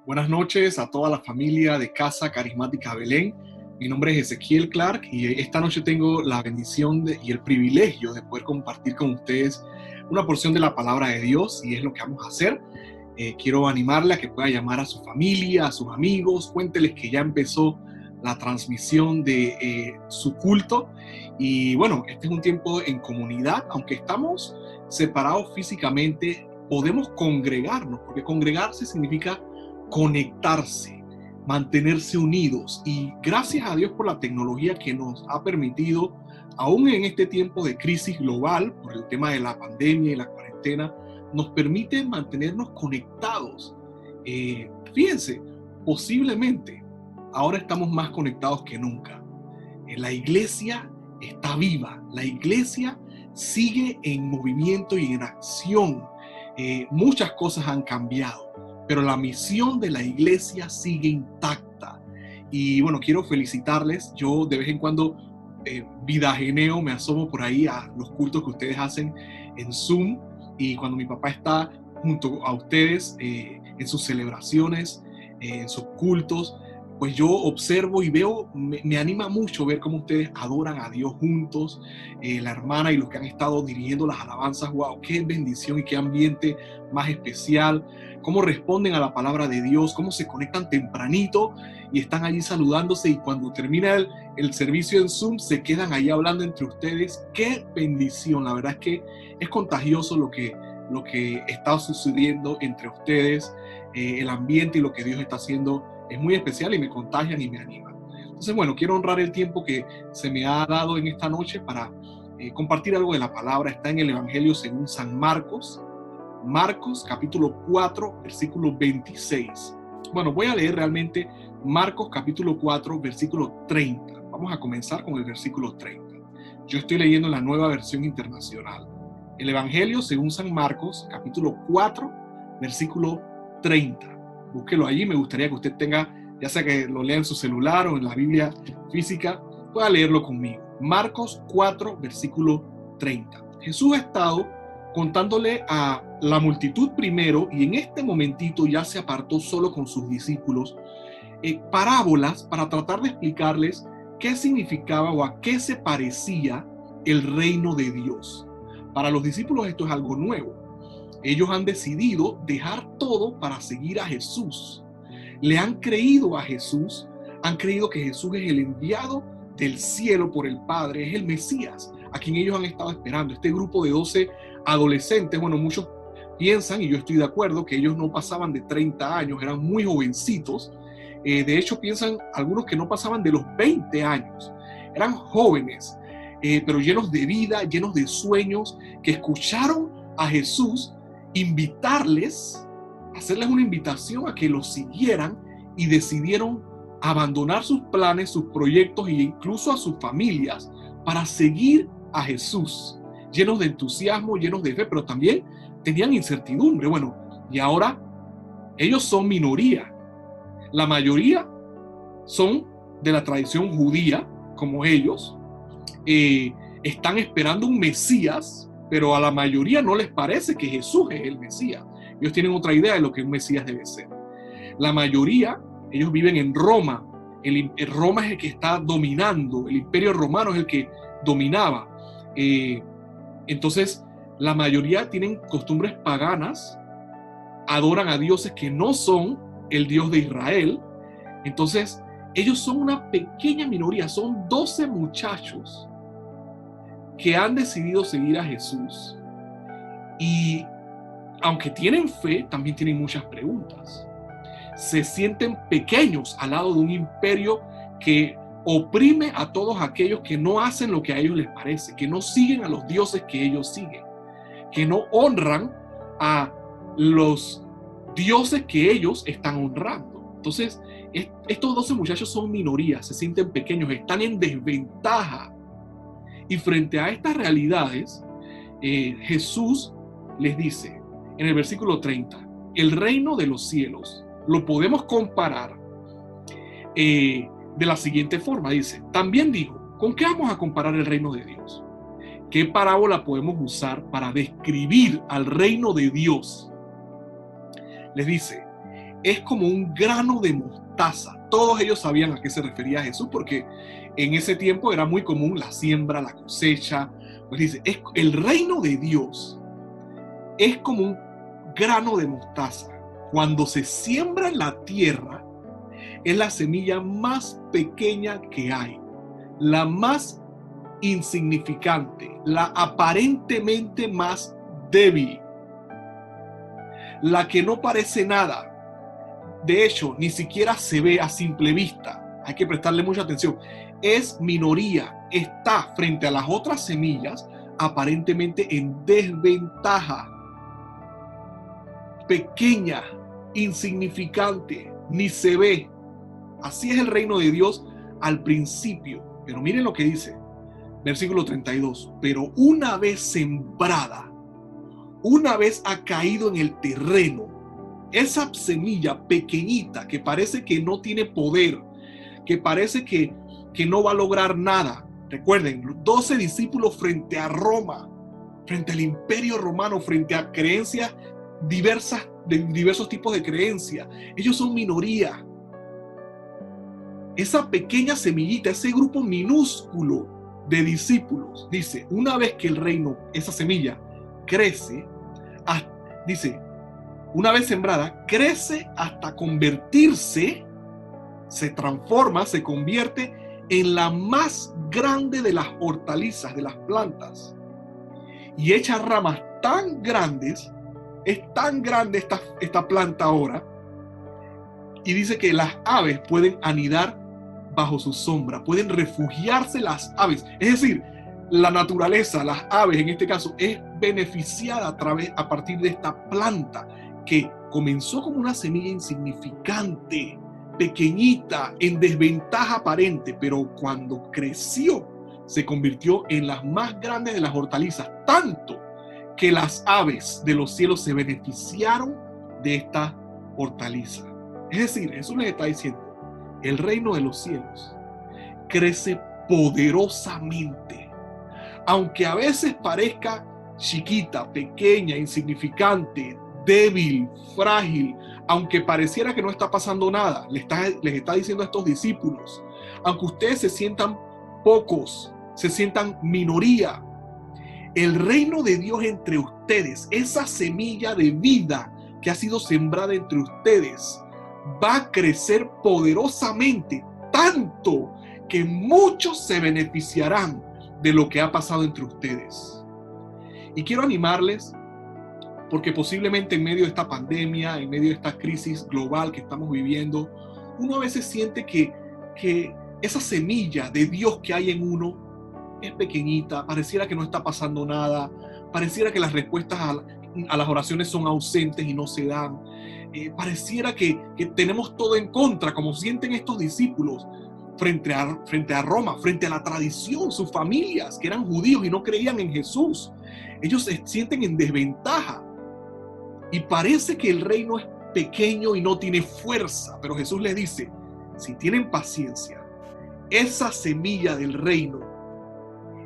Buenas noches a toda la familia de Casa Carismática Belén. Mi nombre es Ezequiel Clark y esta noche tengo la bendición y el privilegio de poder compartir con ustedes una porción de la palabra de Dios, y es lo que vamos a hacer. Quiero animarle a que pueda llamar a su familia, a sus amigos, cuénteles que ya empezó la transmisión de su culto. Y bueno, este es un tiempo en comunidad, aunque estamos separados físicamente, podemos congregarnos, porque congregarse significa conectarse, mantenerse unidos. Y gracias a Dios por la tecnología que nos ha permitido, aún en este tiempo de crisis global, por el tema de la pandemia y la cuarentena, nos permite mantenernos conectados. Fíjense, posiblemente ahora estamos más conectados que nunca. La iglesia está viva, la iglesia sigue en movimiento y en acción. Muchas cosas han cambiado, pero la misión de la iglesia sigue intacta. Y bueno, quiero felicitarles. Yo de vez en cuando vidajeneo, me asomo por ahí a los cultos que ustedes hacen en Zoom, y cuando mi papá está junto a ustedes en sus celebraciones, en sus cultos, pues yo observo y veo, me anima mucho ver cómo ustedes adoran a Dios juntos, la hermana y los que han estado dirigiendo las alabanzas. Wow, qué bendición y qué ambiente más especial, cómo responden a la palabra de Dios, cómo se conectan tempranito y están allí saludándose, y cuando termina el servicio en Zoom se quedan ahí hablando entre ustedes. Qué bendición, la verdad es que es contagioso lo que está sucediendo entre ustedes, el ambiente y lo que Dios está haciendo es muy especial y me contagian y me animan. Entonces, bueno, quiero honrar el tiempo que se me ha dado en esta noche para compartir algo de la palabra. Está en el Evangelio según San Marcos, Marcos capítulo 4, versículo 26. Bueno, voy a leer realmente Marcos capítulo 4, versículo 30. Vamos a comenzar con el versículo 30. Yo estoy leyendo la Nueva Versión Internacional. El Evangelio según San Marcos, capítulo 4, versículo 30. Búsquelo allí. Me gustaría que usted tenga, ya sea que lo lea en su celular o en la Biblia física, pueda leerlo conmigo. Marcos 4, versículo 30. Jesús ha estado contándole a la multitud primero, y en este momentito ya se apartó solo con sus discípulos, parábolas para tratar de explicarles qué significaba o a qué se parecía el reino de Dios. Para los discípulos esto es algo nuevo. Ellos han decidido dejar todo para seguir a Jesús. Le han creído a Jesús, han creído que Jesús es el enviado del cielo por el Padre, es el Mesías, a quien ellos han estado esperando. Este grupo de 12 adolescentes, bueno, muchos piensan, y yo estoy de acuerdo, que ellos no pasaban de 30 años, eran muy jovencitos. De hecho, piensan algunos que no pasaban de los 20 años. Eran jóvenes, pero llenos de vida, llenos de sueños, que escucharon a Jesús invitarles, hacerles una invitación a que lo siguieran, y decidieron abandonar sus planes, sus proyectos e incluso a sus familias para seguir a Jesús, llenos de entusiasmo, llenos de fe, pero también tenían incertidumbre. Bueno, y ahora ellos son minoría. La mayoría son de la tradición judía, como ellos. Están esperando un Mesías, pero a la mayoría no les parece que Jesús es el Mesías. Ellos tienen otra idea de lo que un Mesías debe ser. La mayoría, ellos viven en Roma. Roma es el que está dominando, el imperio romano es el que dominaba. Entonces, la mayoría tienen costumbres paganas, adoran a dioses que no son el Dios de Israel. Entonces, ellos son una pequeña minoría, son 12 muchachos que han decidido seguir a Jesús, y aunque tienen fe, también tienen muchas preguntas. Se sienten pequeños al lado de un imperio que oprime a todos aquellos que no hacen lo que a ellos les parece, que no siguen a los dioses que ellos siguen, que no honran a los dioses que ellos están honrando. Entonces, estos 12 muchachos son minorías, se sienten pequeños, están en desventaja. Y frente a estas realidades, Jesús les dice en el versículo 30, el reino de los cielos lo podemos comparar de la siguiente forma. Dice, también dijo, ¿con qué vamos a comparar el reino de Dios? ¿Qué parábola podemos usar para describir al reino de Dios? Les dice, es como un grano de mostaza. Todos ellos sabían a qué se refería Jesús, porque en ese tiempo era muy común la siembra, la cosecha. Pues dice, el reino de Dios es como un grano de mostaza. Cuando se siembra en la tierra, es la semilla más pequeña que hay, la más insignificante, la aparentemente más débil, la que no parece nada. De hecho, ni siquiera se ve a simple vista. Hay que prestarle mucha atención. Es minoría, está frente a las otras semillas aparentemente en desventaja. Pequeña, insignificante, ni se ve. Así es el reino de Dios al principio. Pero miren lo que dice, versículo 32. Pero una vez sembrada, una vez ha caído en el terreno, esa semilla pequeñita que parece que no tiene poder, que parece que no va a lograr nada. Recuerden, 12 discípulos frente a Roma, frente al imperio romano, frente a creencias diversas, de diversos tipos de creencias. Ellos son minoría. Esa pequeña semillita, ese grupo minúsculo de discípulos, dice, una vez que el reino, esa semilla, crece, dice, una vez sembrada, crece hasta convertirse, se transforma, se convierte en la más grande de las hortalizas, de las plantas, y echa ramas tan grandes. Es tan grande esta planta ahora, y dice que las aves pueden anidar bajo su sombra, pueden refugiarse las aves. Es decir, la naturaleza, las aves en este caso, es beneficiada a partir de esta planta que comenzó como una semilla insignificante, pequeñita, en desventaja aparente, pero cuando creció se convirtió en las más grandes de las hortalizas, tanto que las aves de los cielos se beneficiaron de esta hortaliza. Es decir, Jesús les está diciendo, el reino de los cielos crece poderosamente, aunque a veces parezca chiquita, pequeña, insignificante, débil, frágil, aunque pareciera que no está pasando nada. Les está diciendo a estos discípulos, aunque ustedes se sientan pocos, se sientan minoría, el reino de Dios entre ustedes, esa semilla de vida que ha sido sembrada entre ustedes, va a crecer poderosamente, tanto que muchos se beneficiarán de lo que ha pasado entre ustedes. Y quiero animarles, porque posiblemente en medio de esta pandemia, en medio de esta crisis global que estamos viviendo, uno a veces siente que esa semilla de Dios que hay en uno es pequeñita, pareciera que no está pasando nada, pareciera que las respuestas a las oraciones son ausentes y no se dan, pareciera que tenemos todo en contra, como sienten estos discípulos frente a Roma, frente a la tradición, sus familias que eran judíos y no creían en Jesús. Ellos se sienten en desventaja y parece que el reino es pequeño y no tiene fuerza, pero Jesús les dice, si tienen paciencia, esa semilla del reino,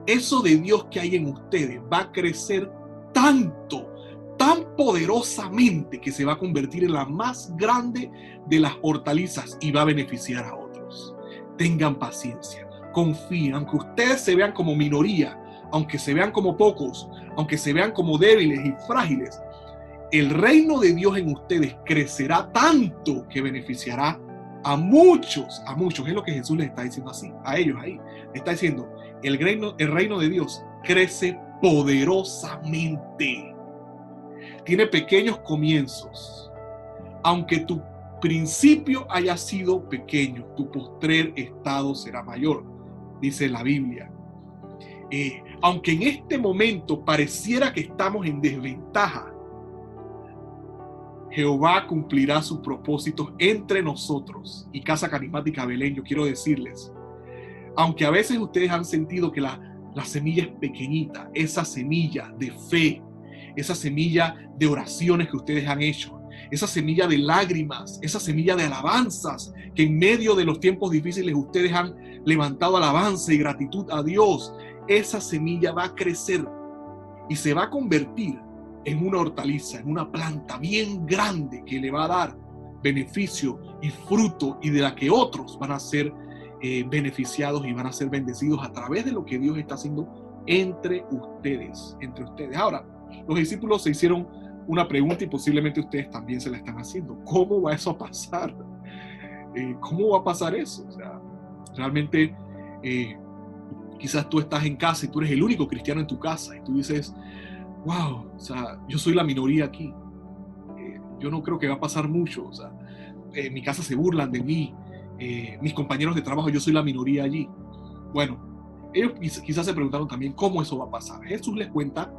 eso de Dios que hay en ustedes va a crecer tanto, tan poderosamente que se va a convertir en la más grande de las hortalizas y va a beneficiar a otros. Tengan paciencia, confíen, aunque ustedes se vean como minoría, aunque se vean como pocos, aunque se vean como débiles y frágiles, el reino de Dios en ustedes crecerá tanto que beneficiará a muchos, a muchos. Es lo que Jesús les está diciendo así, a ellos ahí. Les está diciendo, el reino de Dios crece poderosamente. Tiene pequeños comienzos. Aunque tu principio haya sido pequeño, tu postrer estado será mayor, dice la Biblia. Aunque en este momento pareciera que estamos en desventaja, Jehová cumplirá sus propósitos entre nosotros. Y Casa Carismática Belén, yo quiero decirles, aunque a veces ustedes han sentido que la semilla es pequeñita, esa semilla de fe, esa semilla de oraciones que ustedes han hecho, esa semilla de lágrimas, esa semilla de alabanzas, que en medio de los tiempos difíciles ustedes han levantado alabanza y gratitud a Dios, esa semilla va a crecer y se va a convertir en una hortaliza, en una planta bien grande que le va a dar beneficio y fruto, y de la que otros van a ser beneficiados y van a ser bendecidos a través de lo que Dios está haciendo entre ustedes. Ahora, los discípulos se hicieron una pregunta y posiblemente ustedes también se la están haciendo. ¿Cómo va eso a pasar? ¿Cómo va a pasar eso? O sea, realmente quizás tú estás en casa y tú eres el único cristiano en tu casa y tú dices, wow, o sea, yo soy la minoría aquí. Yo no creo que va a pasar mucho. O sea, en mi casa se burlan de mí. Mis compañeros de trabajo, yo soy la minoría allí. Bueno, ellos quizás se preguntaron también cómo eso va a pasar. Jesús les cuenta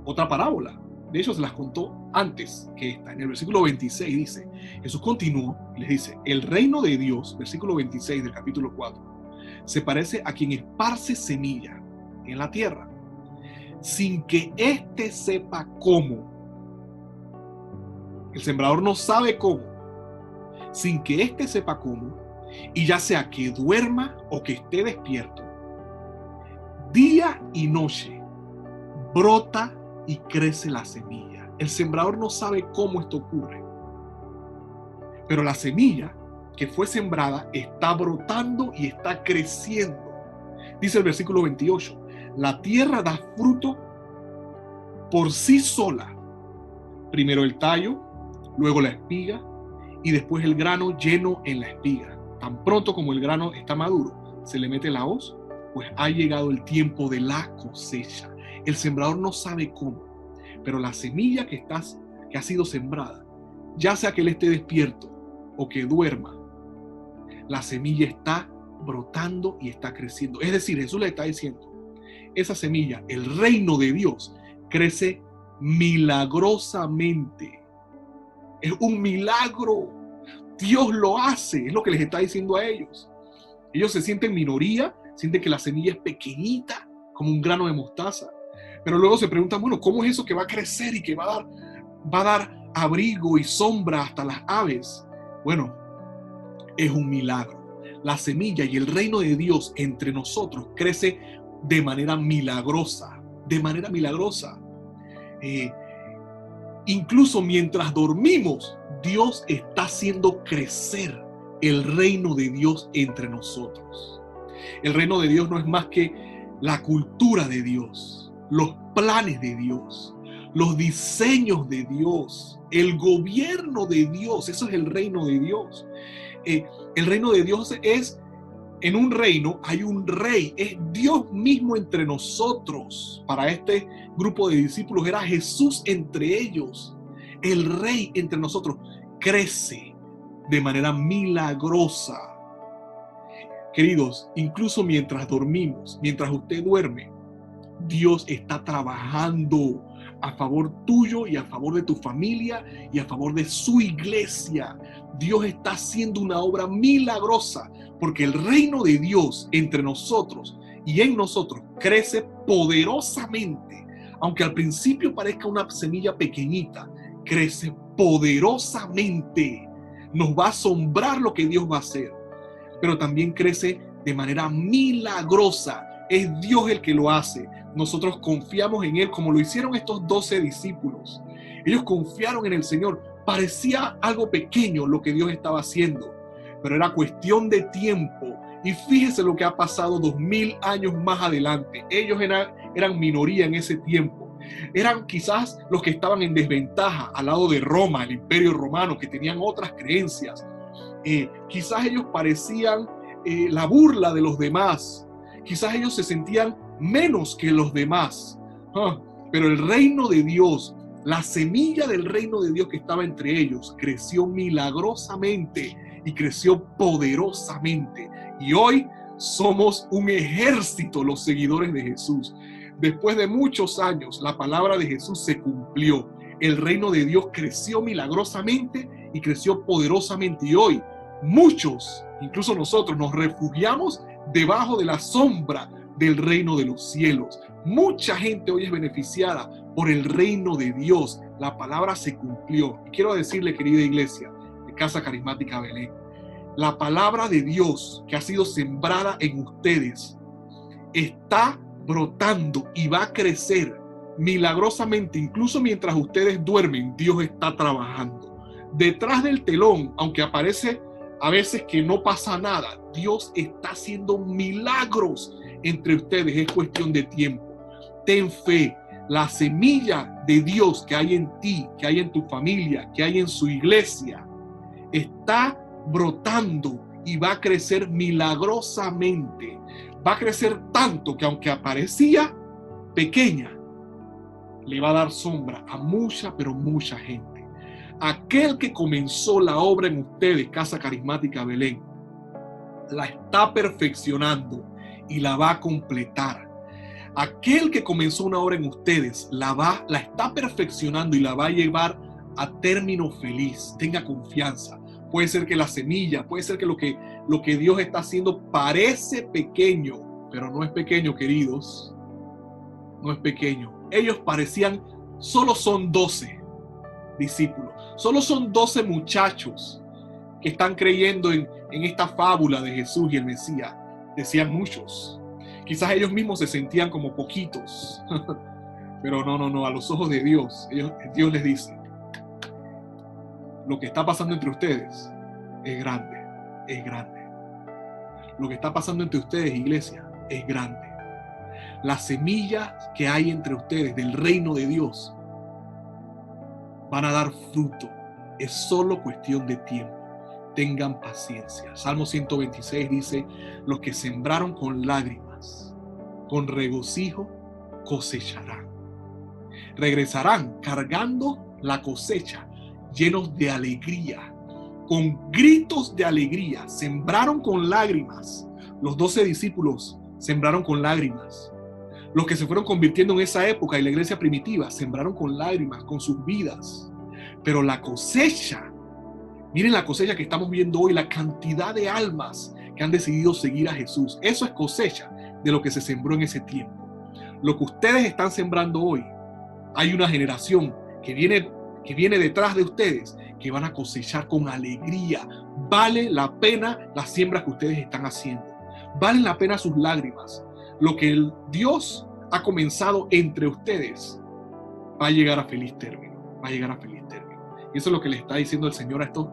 otra parábola. De hecho, se las contó antes que esta. En el versículo 26 dice, Jesús continuó y les dice, el reino de Dios, versículo 26 del capítulo 4, se parece a quien esparce semilla en la tierra, sin que éste sepa cómo. El sembrador no sabe cómo, sin que éste sepa cómo, y ya sea que duerma o que esté despierto, día y noche, brota y crece la semilla. El sembrador no sabe cómo esto ocurre, pero la semilla que fue sembrada está brotando y está creciendo. Dice el versículo 28, la tierra da fruto por sí sola. Primero el tallo, luego la espiga y después el grano lleno en la espiga. Tan pronto como el grano está maduro, se le mete la hoz, pues ha llegado el tiempo de la cosecha. El sembrador no sabe cómo, pero la semilla que ha sido sembrada, ya sea que él esté despierto o que duerma, la semilla está brotando y está creciendo. Es decir, Jesús le está diciendo, esa semilla, el reino de Dios, crece milagrosamente. Es un milagro. Dios lo hace, es lo que les está diciendo a ellos. Ellos se sienten minoría, sienten que la semilla es pequeñita, como un grano de mostaza. Pero luego se preguntan, bueno, ¿cómo es eso que va a crecer y que va a dar abrigo y sombra hasta las aves? Bueno, es un milagro. La semilla y el reino de Dios entre nosotros crece de manera milagrosa, de manera milagrosa. Incluso mientras dormimos, Dios está haciendo crecer el reino de Dios entre nosotros. El reino de Dios no es más que la cultura de Dios, los planes de Dios, los diseños de Dios, el gobierno de Dios. Eso es el reino de Dios. El reino de Dios es, en un reino hay un rey, es Dios mismo entre nosotros. Para este grupo de discípulos era Jesús entre ellos. El rey entre nosotros crece de manera milagrosa. Queridos, incluso mientras dormimos, mientras usted duerme, Dios está trabajando a favor tuyo y a favor de tu familia y a favor de su iglesia. Dios está haciendo una obra milagrosa porque el reino de Dios entre nosotros y en nosotros crece poderosamente. Aunque al principio parezca una semilla pequeñita, crece poderosamente. Nos va a asombrar lo que Dios va a hacer, pero también crece de manera milagrosa. Es Dios el que lo hace. Nosotros confiamos en Él como lo hicieron estos 12 discípulos. Ellos confiaron en el Señor. Parecía algo pequeño lo que Dios estaba haciendo, pero era cuestión de tiempo. Y fíjese lo que ha pasado 2000 años más adelante. Ellos eran minoría en ese tiempo. Eran quizás los que estaban en desventaja al lado de Roma, el imperio romano, que tenían otras creencias. Quizás ellos parecían la burla de los demás. Quizás ellos se sentían menos que los demás. Pero el reino de Dios, la semilla del reino de Dios que estaba entre ellos, creció milagrosamente y creció poderosamente. Y hoy somos un ejército, los seguidores de Jesús. Después de muchos años, la palabra de Jesús se cumplió. El reino de Dios creció milagrosamente y creció poderosamente. Y hoy muchos, incluso nosotros, nos refugiamos debajo de la sombra del reino de los cielos. Mucha gente hoy es beneficiada por el reino de Dios. La palabra se cumplió. Y quiero decirle, querida iglesia de Casa Carismática Belén, la palabra de Dios que ha sido sembrada en ustedes está brotando y va a crecer milagrosamente. Incluso mientras ustedes duermen, Dios está trabajando. detrás del telón, aunque aparece a veces que no pasa nada, Dios está haciendo milagros entre ustedes. Es cuestión de tiempo. Ten fe. La semilla de Dios que hay en ti, que hay en tu familia, que hay en su iglesia, está brotando y va a crecer milagrosamente. Va a crecer tanto que aunque aparecía pequeña, le va a dar sombra a mucha, pero mucha gente. Aquel que comenzó la obra en ustedes, Casa Carismática Belén, la está perfeccionando y la va a completar. Aquel que comenzó una obra en ustedes, la está perfeccionando y la va a llevar a término feliz. Tenga confianza. Puede ser que la semilla, puede ser que lo que Dios está haciendo parece pequeño, pero no es pequeño, queridos. No es pequeño. Ellos parecían, solo son 12 discípulos, solo son 12 muchachos que están creyendo en esta fábula de Jesús y el Mesías. Decían muchos. Quizás ellos mismos se sentían como poquitos, pero no, a los ojos de Dios, Dios les dice, lo que está pasando entre ustedes es grande, es grande. Lo que está pasando entre ustedes, iglesia, es grande. Las semillas que hay entre ustedes del reino de Dios van a dar fruto. Es solo cuestión de tiempo. Tengan paciencia. Salmo 126 dice, los que sembraron con lágrimas, con regocijo cosecharán. Regresarán cargando la cosecha, llenos de alegría, con gritos de alegría. Sembraron con lágrimas. Los 12 discípulos sembraron con lágrimas. Los que se fueron convirtiendo en esa época, en la iglesia primitiva, sembraron con lágrimas, con sus vidas. Pero la cosecha, miren la cosecha que estamos viendo hoy, la cantidad de almas que han decidido seguir a Jesús. Eso es cosecha de lo que se sembró en ese tiempo. Lo que ustedes están sembrando hoy, hay una generación que viene detrás de ustedes que van a cosechar con alegría. Vale la pena las siembras que ustedes están haciendo. Valen la pena sus lágrimas. Lo que el Dios ha comenzado entre ustedes va a llegar a feliz término. Va a llegar a feliz término. Y eso es lo que le está diciendo el Señor a estos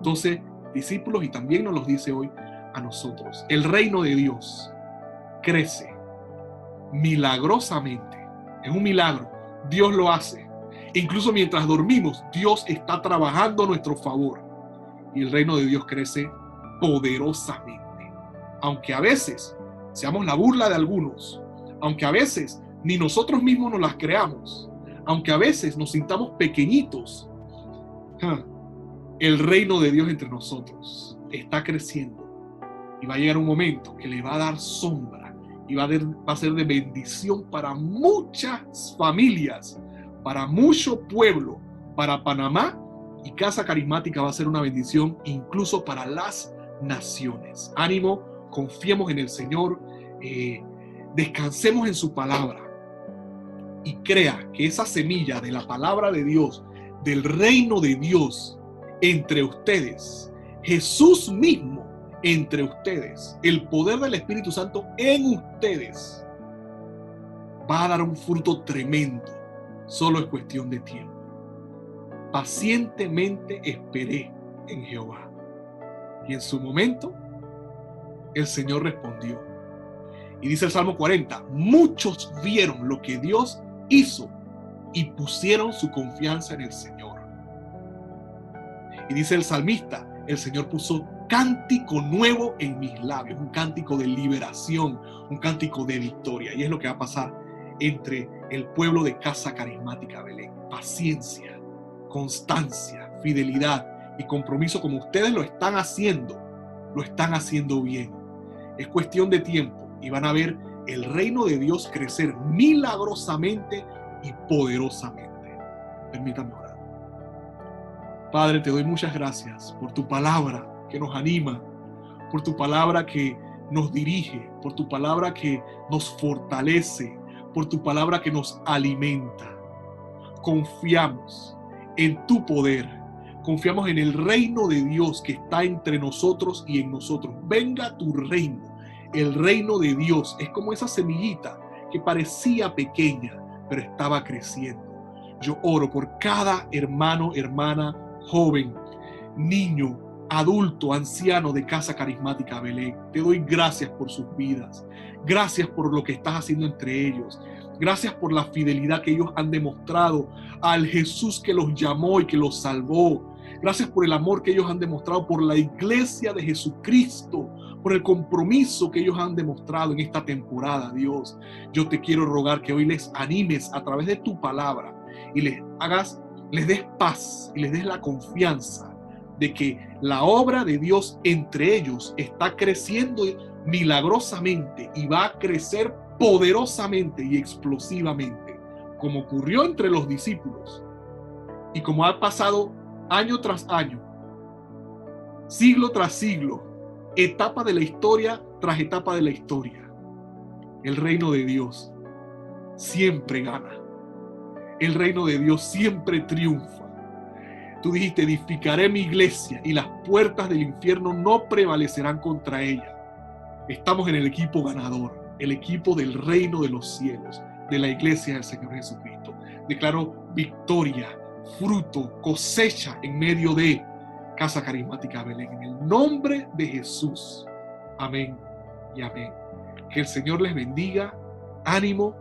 12 discípulos y también nos los dice hoy a nosotros. El reino de Dios crece milagrosamente. Es un milagro. Dios lo hace. Incluso mientras dormimos, Dios está trabajando a nuestro favor. Y el reino de Dios crece poderosamente. Aunque a veces seamos la burla de algunos, aunque a veces ni nosotros mismos nos las creamos, aunque a veces nos sintamos pequeñitos, el reino de Dios entre nosotros está creciendo y va a llegar un momento que le va a dar sombra y va a ser de bendición para muchas familias, para mucho pueblo, para Panamá, y Casa Carismática va a ser una bendición incluso para las naciones. Ánimo, confiemos en el Señor, descansemos en su palabra y crea que esa semilla de la palabra de Dios, del reino de Dios entre ustedes, Jesús mismo entre ustedes, el poder del Espíritu Santo en ustedes, va a dar un fruto tremendo. Solo es cuestión de tiempo. Pacientemente esperé en Jehová y en su momento el Señor respondió. Y dice el Salmo 40, muchos vieron lo que Dios hizo y pusieron su confianza en el Señor. Y dice el salmista, el Señor puso cántico nuevo en mis labios, un cántico de liberación, un cántico de victoria. Y es lo que va a pasar entre el pueblo de Casa Carismática Belén. Paciencia, constancia, fidelidad y compromiso como ustedes lo están haciendo bien. Es cuestión de tiempo y van a ver el reino de Dios crecer milagrosamente y poderosamente. Permítanme orar. Padre, te doy muchas gracias por tu palabra que nos anima, por tu palabra que nos dirige, por tu palabra que nos fortalece, por tu palabra que nos alimenta. Confiamos en tu poder, confiamos en el reino de Dios que está entre nosotros y en nosotros. Venga tu reino. El reino de Dios es como esa semillita que parecía pequeña, pero estaba creciendo. Yo oro por cada hermano, hermana, joven niño, adulto, anciano de Casa Carismática Belén. Te doy gracias por sus vidas. Gracias por lo que estás haciendo entre ellos. Gracias por la fidelidad que ellos han demostrado al Jesús que los llamó y que los salvó. Gracias por el amor que ellos han demostrado por la iglesia de Jesucristo, por el compromiso que ellos han demostrado en esta temporada, Dios. Yo te quiero rogar que hoy les animes a través de tu palabra y les des paz y les des la confianza de que la obra de Dios entre ellos está creciendo milagrosamente y va a crecer poderosamente y explosivamente, como ocurrió entre los discípulos y como ha pasado año tras año, siglo tras siglo, etapa de la historia tras etapa de la historia. El reino de Dios siempre gana. El reino de Dios siempre triunfa. Tú dijiste, edificaré mi iglesia y las puertas del infierno no prevalecerán contra ella. Estamos en el equipo ganador, el equipo del reino de los cielos, de la iglesia del Señor Jesucristo. Declaro victoria, fruto, cosecha en medio de Casa Carismática Belén, en el nombre de Jesús. Amén y amén. Que el Señor les bendiga. Ánimo,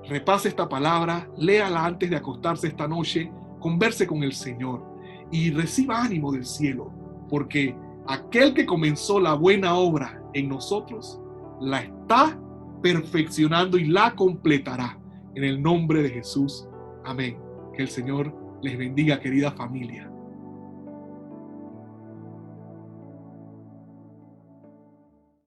repase esta palabra, léala antes de acostarse esta noche, converse con el Señor y reciba ánimo del cielo, porque aquel que comenzó la buena obra en nosotros, la está perfeccionando y la completará. En el nombre de Jesús. Amén. Que el Señor les bendiga, querida familia.